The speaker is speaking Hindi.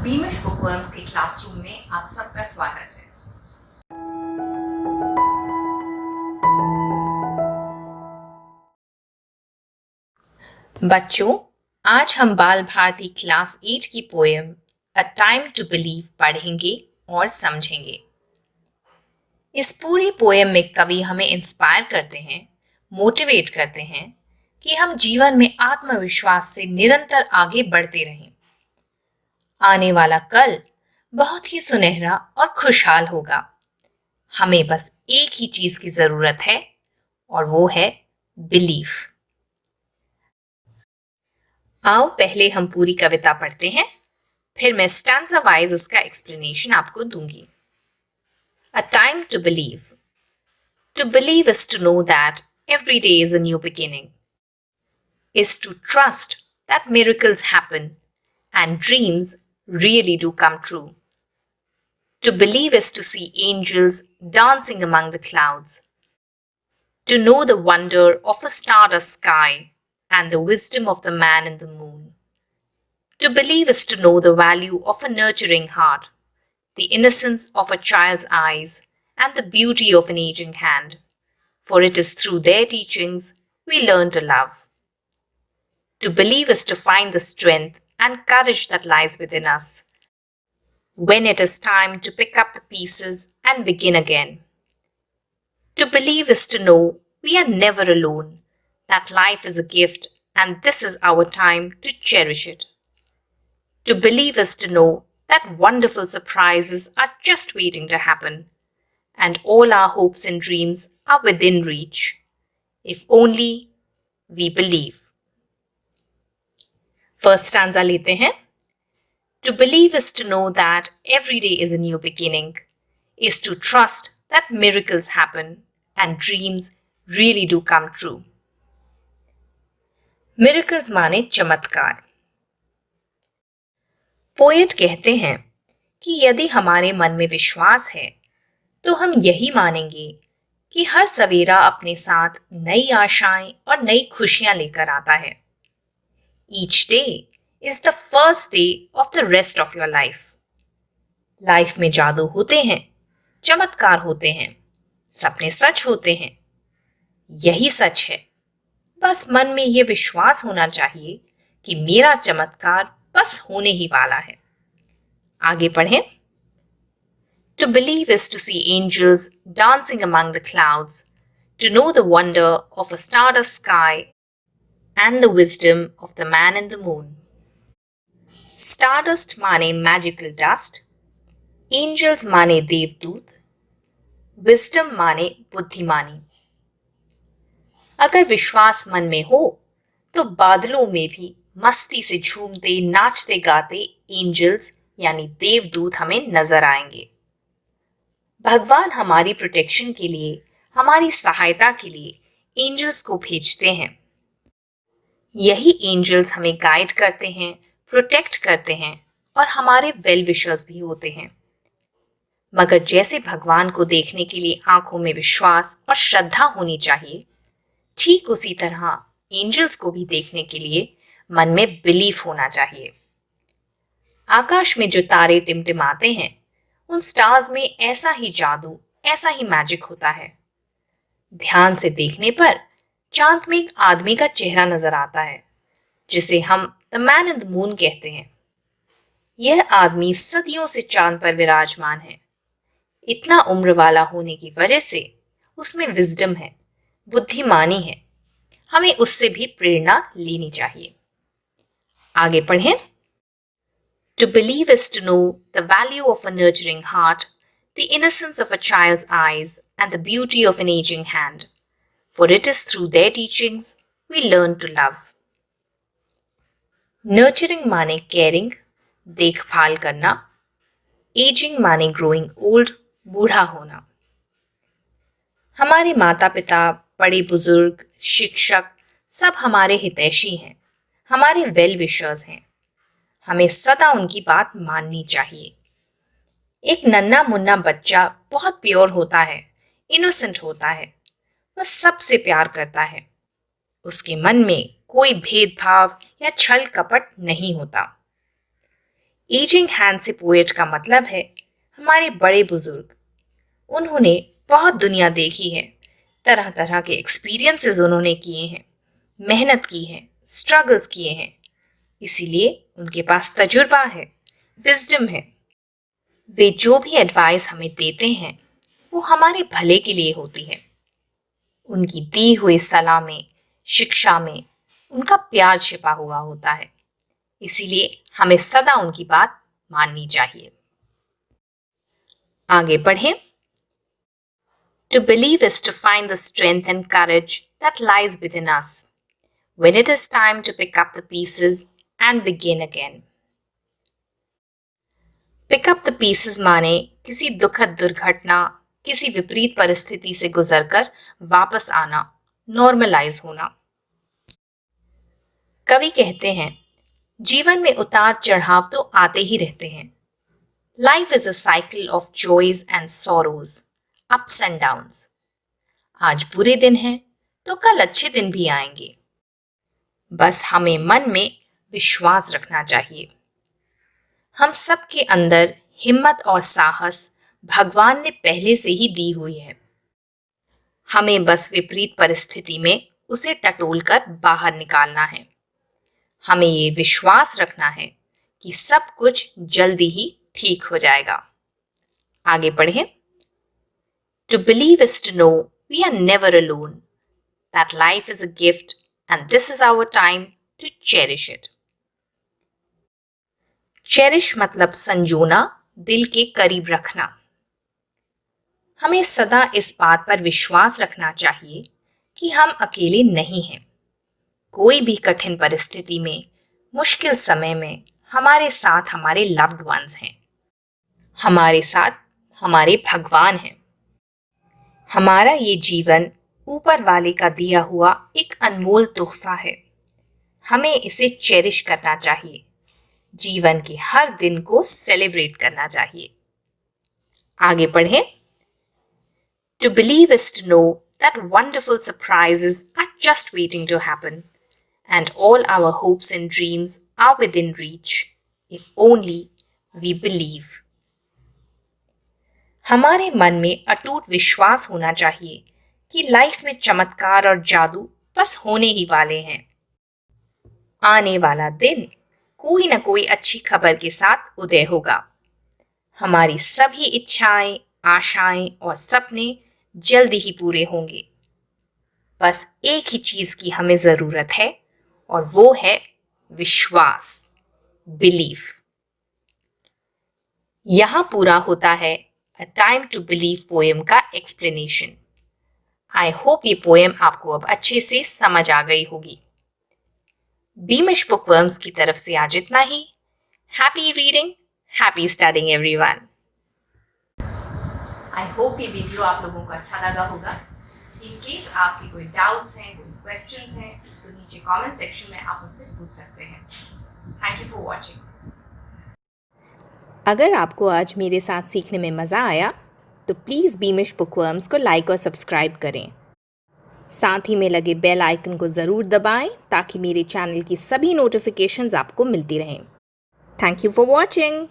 बीमिश बुकवर्म्स के क्लासरूम में आप सबका स्वागत है। बच्चों, आज हम बाल भारती क्लास 8 की poem a time to believe पढ़ेंगे और समझेंगे। इस पूरी पोएम में कवि हमें इंस्पायर करते हैं, मोटिवेट करते हैं कि हम जीवन में आत्मविश्वास से निरंतर आगे बढ़ते रहें। आने वाला कल बहुत ही सुनहरा और खुशहाल होगा। हमें बस एक ही चीज की जरूरत है और वो है बिलीफ। आओ पहले हम पूरी कविता पढ़ते हैं, फिर मैं स्टैंजा वाइज उसका एक्सप्लेनेशन आपको दूंगी। A time to believe. To believe is to know that every day is a new beginning, is to trust that miracles happen and dreams really do come true. To believe is to see angels dancing among the clouds, to know the wonder of a stardust sky and the wisdom of the man in the moon. To believe is to know the value of a nurturing heart, the innocence of a child's eyes, and the beauty of an aging hand, for it is through their teachings we learn to love. To believe is to find the strength and courage that lies within us when it is time to pick up the pieces and begin again. To believe is to know we are never alone, that life is a gift and this is our time to cherish it. To believe is to know that wonderful surprises are just waiting to happen, and all our hopes and dreams are within reach, if only we believe. First stanza लेते हैं. To believe is to know that every day is a new beginning, is to trust that miracles happen and dreams really do come true. Miracles माने चमत्कार. पोएट कहते हैं कि यदि हमारे मन में विश्वास है तो हम यही मानेंगे कि हर सवेरा अपने साथ नई आशाएं और नई खुशियां लेकर आता है. Each day is the first day of the rest of your life. Life में जादू होते हैं, चमत्कार होते हैं, सपने सच होते हैं. यही सच है. बस मन में ये विश्वास होना चाहिए कि मेरा चमत्कार बस होने ही वाला है. आगे पढ़ें. To believe is to see angels dancing among the clouds, to know the wonder of a stardust sky and the wisdom of the man in the moon. Stardust माने magical dust, angels माने देवदूत, wisdom माने बुद्धिमानी. अगर विश्वास मन में हो तो बादलों में भी मस्ती से झूमते नाचते गाते एंजल्स यानी देवदूत हमें नजर आएंगे. भगवान हमारी प्रोटेक्शन के लिए, हमारी सहायता के लिए एंजल्स को भेजते हैं. यही एंजल्स हमें गाइड करते हैं, प्रोटेक्ट करते हैं और हमारे वेल विशर्स भी होते हैं. मगर जैसे भगवान को देखने के लिए आंखों में विश्वास और श्रद्धा होनी चाहिए, ठीक उसी तरह एंजल्स को भी देखने के लिए मन में बिलीफ होना चाहिए. आकाश में जो तारे टिमटिमाते हैं, उन स्टार्स में ऐसा ही जादू, ऐसा ही मैजिक होता है. ध्यान से देखने पर चांद में एक आदमी का चेहरा नजर आता है, जिसे हम the man in the moon कहते हैं. यह आदमी सदियों से चांद पर विराजमान है. इतना उम्र वाला होने की वजह से उसमें विजडम है, बुद्धिमानी है. हमें उससे भी प्रेरणा लेनी चाहिए. आगे पढ़ें. To believe is to know the value of a nurturing heart, the innocence of a child's eyes, and the beauty of an aging hand, for it is through their teachings we learn to love. Nurturing माने caring, देखभाल करना. Aging माने growing old, बूढ़ा होना. हमारे माता पिता, बड़े बुजुर्ग, शिक्षक सब हमारे हितैषी हैं, हमारे वेल विशर्स हैं. हमें सदा उनकी बात माननी चाहिए. एक नन्हा मुन्ना बच्चा बहुत प्योर होता है, इनोसेंट होता है. वह सबसे प्यार करता है. उसके मन में कोई भेदभाव या छल कपट नहीं होता. एजिंग हैंड से पोएट का मतलब है हमारे बड़े बुजुर्ग। उन्होंने बहुत दुनिया देखी है, तरह तरह के एक्सपीरियंसेस उन्होंने किए हैं, मेहनत की है, स्ट्रगल्स किए हैं, इसीलिए उनके पास तजुर्बा है, विजडम है। वे जो भी एडवाइस हमें देते हैं वो हमारे भले के लिए होती है। उनकी दी हुई सलाह में, शिक्षा में उनका प्यार छिपा हुआ होता है, इसीलिए हमें सदा उनकी बात माननी चाहिए। आगे पढ़ें। To believe is to find the strength and courage that lies within us when it is time to pick up the pieces and begin again. Pick up the pieces माने किसी दुखद दुर्घटना, किसी विपरीत परिस्थिति से गुजरकर वापस आना, नॉर्मलाइज होना। कवि कहते हैं, जीवन में उतार चढ़ाव तो आते ही रहते हैं। Life is a cycle of joys and sorrows, ups and downs. आज बुरे दिन हैं तो कल अच्छे दिन भी आएंगे। बस हमें मन में विश्वास रखना चाहिए। हम सबके अंदर हिम्मत और साहस भगवान ने पहले से ही दी हुई है। हमें बस विपरीत परिस्थिति में उसे टटोलकर बाहर निकालना है। हमें ये विश्वास रखना है कि सब कुछ जल्दी ही ठीक हो जाएगा। आगे पढ़ें। To believe is to know we are never alone, that life is a gift and this is our time to cherish it. Cherish मतलब संजोना, दिल के करीब रखना। हमें सदा इस बात पर विश्वास रखना चाहिए कि हम अकेले नहीं हैं। कोई भी कठिन परिस्थिति में, मुश्किल समय में हमारे साथ हमारे लव्ड वंस हैं, हमारे साथ हमारे भगवान हैं। हमारा ये जीवन ऊपर वाले का दिया हुआ एक अनमोल तोहफा है। हमें इसे चेरिश करना चाहिए, जीवन के हर दिन को सेलिब्रेट करना चाहिए। आगे पढ़ें। To believe is to know that wonderful surprises are just waiting to happen and all our hopes and dreams are within reach if only we believe. हमारे मन में अटूट विश्वास होना चाहिए कि लाइफ में चमत्कार और जादू बस होने ही वाले हैं। आने वाला दिन कोई न कोई अच्छी खबर के साथ उदय होगा। हमारी सभी इच्छाएं, आशाएं और सपने जल्दी ही पूरे होंगे। बस एक ही चीज की हमें जरूरत है और वो है विश्वास, बिलीफ। यहां पूरा होता है A Time to Believe poem का एक्सप्लेनेशन। आई होप ये पोएम आपको अब अच्छे से समझ आ गई होगी। बीमिश बुकवर्म्स की तरफ से आज इतना ही। Happy reading, happy studying everyone. I hope ये वीडियो आप लोगों को अच्छा लगा होगा। इन केस आपके कोई डाउट्स हैं, कोई क्वेश्चंस हैं, तो नीचे कमेंट सेक्शन में आप मुझसे पूछ सकते हैं। Thank you for watching. अगर आपको आज मेरे साथ सीखने में मज़ा आया तो प्लीज़ बीमिश बुकवर्म्स को लाइक और सब्सक्राइब करें। साथ ही में लगे बेल आइकन को ज़रूर दबाएं ताकि मेरे चैनल की सभी नोटिफिकेशंस आपको मिलती रहें। Thank you for watching.